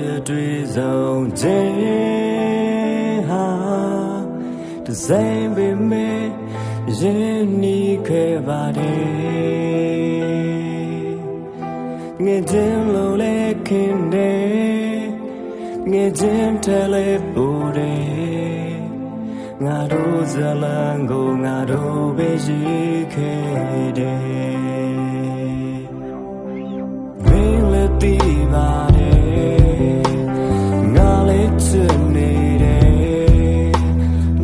ရဲ့တွေ့ဆုံးခြင်းဟာတစိမ့်ပေမဲ့ရင်နီးခဲ့ပါတယ်ငယ်ချင်းလိုလဲခင်တယ်ငယ်ချင်းထဲလဲပူတယ်ငါတို့ဇလံကိုငါတို့ပဲရှိခဲ့တယ်မင်းလည်းသိပါတယ်ငါလည်းချစ်နေတယ်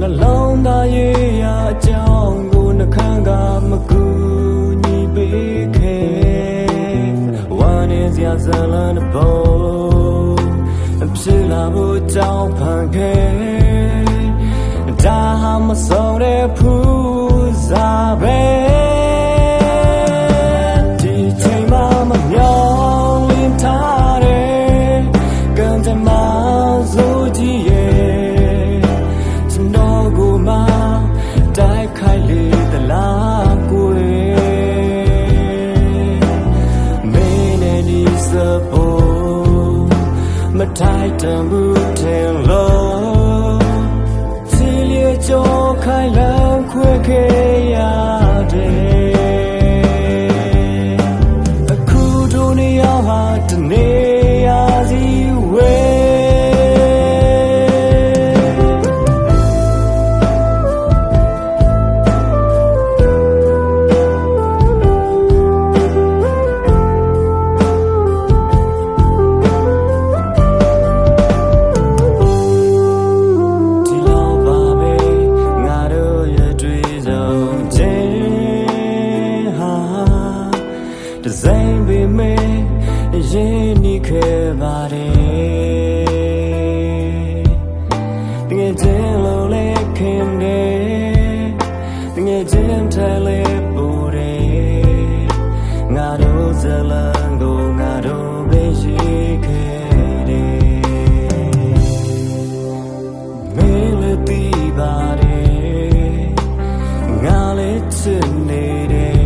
နှလုံးသားရဲ့အကြောင်းကိုနှခမ်းကမကူညီပေးခဲ့ဝမ်းနေစရာဇလံတစ်ပုဒ်ဖြစ်လာဖို့ကြောင်းဖန်ခဲ့ဒါဟာမဆုံးတဲ့ဖူးစားပဲဒီချိန်မှမမျောလင်းထားတယ်ကံကြမ္မာစိုးကြီးရဲ့ကျွန်တော်ကိုမှတိုက်ခိုက်လေသလားကိုယ်မင်းနဲ့ဒီစပေါ်မထိုက်တန်ဘူးတင်လို့ကြောခိုင်လန်းခွေခဲ့ရတယ်အခုတို့နေရာဟာတနေရာစီဝဲတစိမ့်ပေမဲ့ရင်နီးခဲ့ပါတယ်တကယ်ချင်းလိုလဲခင်တယ်တကယ်ချင်းထဲလဲပူတယ်ငါတို့ဇလံကိုငါတို့ပဲရှိခဲ့တယ်မင်းလည်းသိပါတယ်ငါလည်းချစ်နေတယ်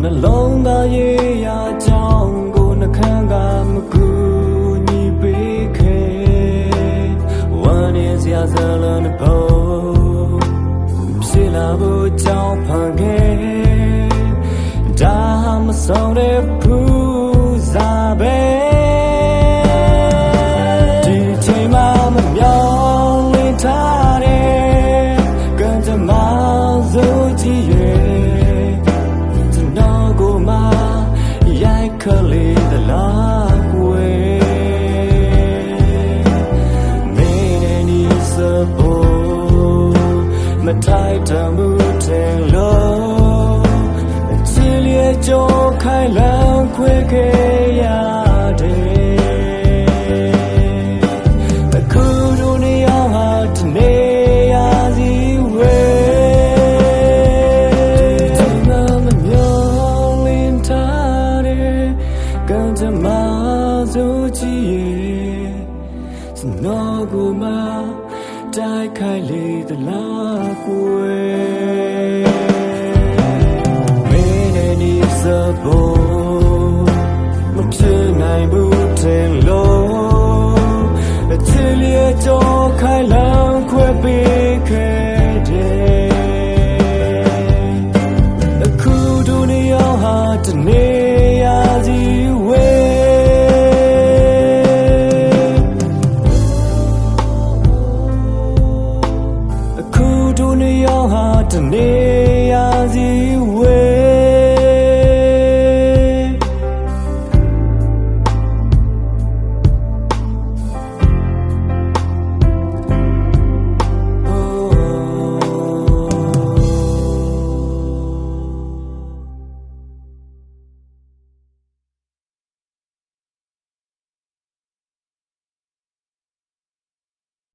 နှလုံးသားရဲ့အကြောင်းကိုနှခမ်းကမကူညီပေးခဲ့ဝမ်းနေစရာဇလံတစ်ပုဒ်ဖြစ်လာဖို့ကြောင်းဖန်ခဲ့ဒါဟာမဆုံးတဲ့ဖူးစားပဲဒီချိန်မှမမျောလင်းထားတယ်ကံကြမ္မာစိုးကြီးရဲ့ခလေးသလားကွယ်မင်းနဲ့ဒီစပေါ်မထိုက်တန်ဘူးတင်လို့ချစ်လျက်ကြောခိုင်လန်းခွေခဲ့ရတယ်အခုတို့နေရာဟာတနေရာစီဝဲကံကြမ္မာစိုးကြီးရဲ့စနောကိုမှတိုက်ခိုက်လေသလားကိုယ်မင်းနဲ့ဒီစပေါ်မဖြစ်နိုင်ဘူးတင်လို့အချစ်လျက်ကြောခိုင်လန်းခွဲပေးခဲ့တယ်အခုတို့နေရာဟာတနေရာစီတနေ